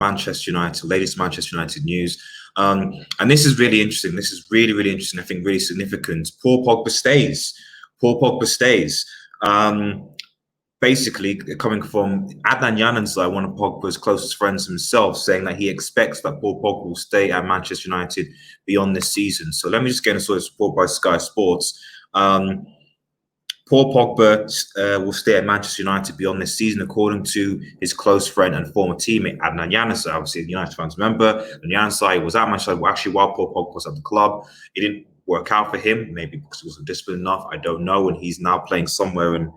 Manchester United, latest Manchester United news. And this is really interesting. This is really, really interesting. I think really significant. Paul Pogba stays. Paul Pogba stays. Basically, coming from Adnan Januzaj, one of Pogba's closest friends himself, saying that he expects that Paul Pogba will stay at Manchester United beyond this season. So let me just get into this report by Sky Sports. Paul Pogba will stay at Manchester United beyond this season, according to his close friend and former teammate Adnan Januzaj. Obviously, the United fans remember, and Januzaj was at Manchester United. Actually, while Paul Pogba was at the club, it didn't work out for him. Maybe because he wasn't disciplined enough. I don't know. And he's now playing somewhere in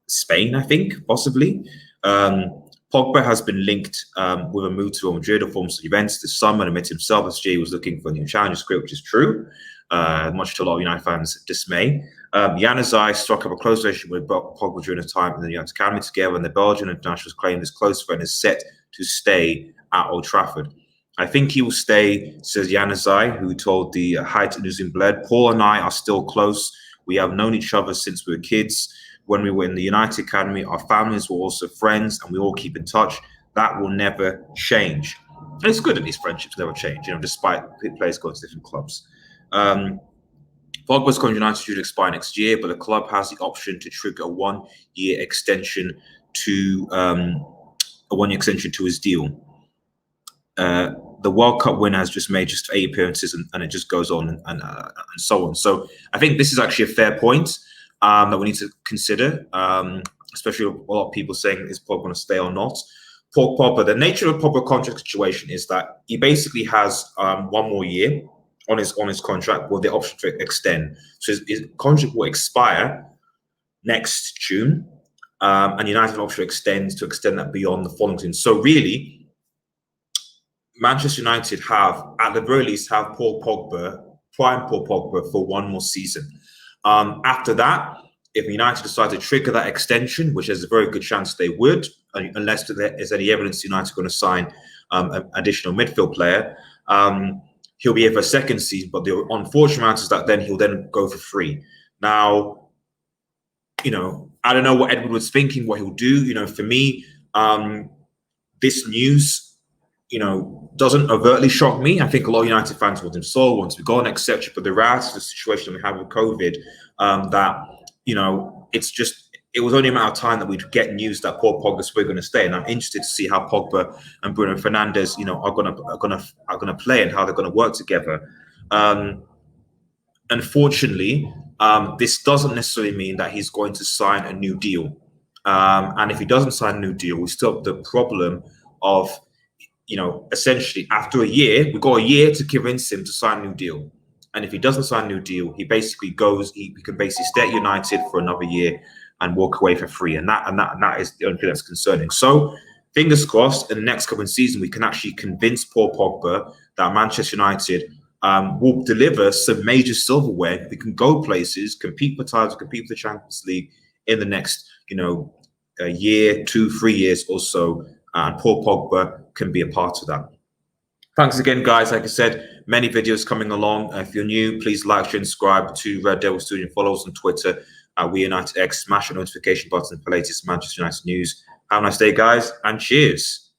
Spain, I think, possibly. Pogba has been linked with a move to Real Madrid or forms Juventus this summer, and admits himself as he was looking for a new challenge, which is true, much to a lot of United fans' dismay. Januzaj struck up a close relationship with Pogba during his time in the United Academy together, and the Belgian international claimed his close friend is set to stay at Old Trafford. I think he will stay, says Januzaj, who told the Height News in Bled. Paul and I are still close. We have known each other since we were kids. When we were in the United Academy, our families were also friends, and we all keep in touch. That will never change. And it's good that these friendships never change, despite players going to different clubs. Pogba's contract United due to expire next year, but the club has the option to trigger a one-year extension to his deal. The World Cup winner has just made 8 appearances, and it just goes on and so on. So I think this is actually a fair point that we need to consider, especially a lot of people saying, is Pogba going to stay or not? Paul Pogba, the nature of Pogba contract situation is that he basically has 1 more year on his contract with the option to extend. So his contract will expire next June, and United have option to extend that beyond the following season. So really, Manchester United have, at the very least, have Paul Pogba, prime Paul Pogba, for 1 more season. After that, if United decide to trigger that extension, which there's a very good chance they would, unless there is any evidence United are going to sign an additional midfield player, he'll be here for a 2nd season. But the unfortunate answer is that then he'll then go for free. Now, I don't know what Edward was thinking, what he'll do. For me, this news, doesn't overtly shock me. I think a lot of United fans want him sold, want to be gone, etc. But the reality of the situation we have with COVID, it was only a matter of time that we'd get news that Paul Pogba's going to stay. And I'm interested to see how Pogba and Bruno Fernandes, are gonna play and how they're going to work together. Unfortunately, this doesn't necessarily mean that he's going to sign a new deal. And if he doesn't sign a new deal, we still have the problem of, essentially after a year, we've got a year to convince him to sign a new deal. And if he doesn't sign a new deal, he basically goes, he can basically stay at United for another year and walk away for free. And that is the only thing that's concerning. So fingers crossed, in the next couple of seasons, we can actually convince Paul Pogba that Manchester United will deliver some major silverware. We can go places, compete for titles, compete for the Champions League in the next, a year, 2, 3 years or so. And Paul Pogba can be a part of that. Thanks again, guys. Like I said, many videos coming along. If you're new, please like, share, and subscribe to Red Devil Studio. Follow us on Twitter at WeUnitedX. Smash the notification button for latest Manchester United news. Have a nice day, guys, and cheers.